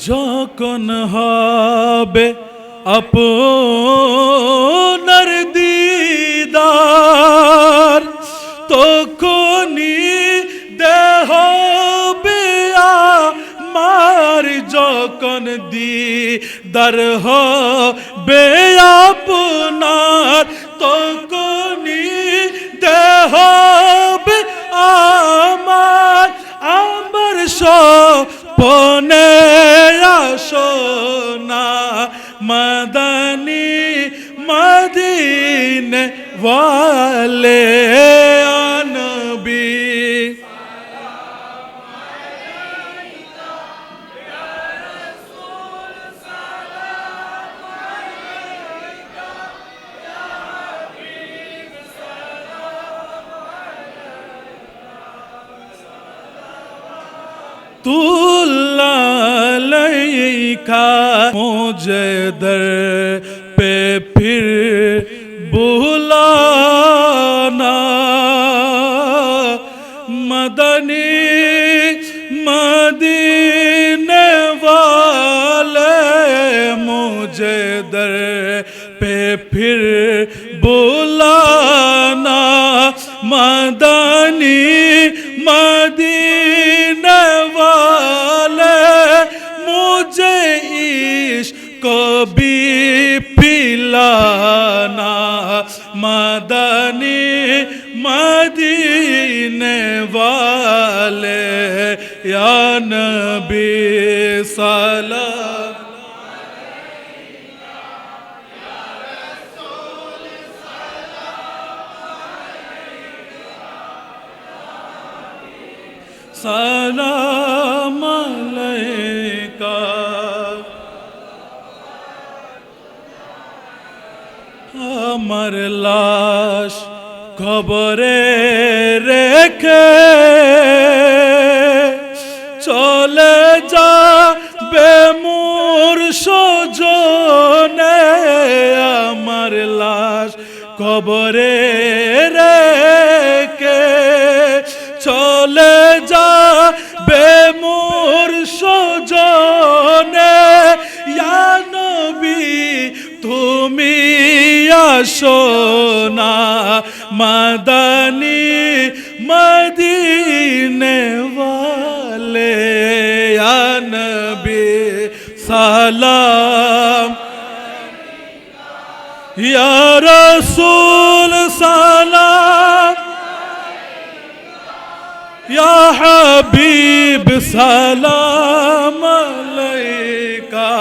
যখন হবে আপনার দিদার তখনই দেহ আমার যখন দিদার হবে আপনার তখনই দেহ আমার আমার স্বপ্নে আসনা মদনী মদিনে वाले नबी तुल्लालैका मुझे दर पे फिर बुलाना मदनी मदीने वाले मुझे दर पे फिर बुलाना मदनी मदीने वाले मुझे इश्क भी पिलाना मदनी मदीने वाले या नबी सलाम सलाम अलैका আমার লাশ কবরে রেখে চলে যাবে মোর স্বজনে আমার লাশ কবরে রেখে চলে যাবে মোর স্বজনে ইয়া নবী তুমি আসো না মদনী মদীনে वाले या नबी सलाम या रसूल सलाम या हबीब सलाम अलैका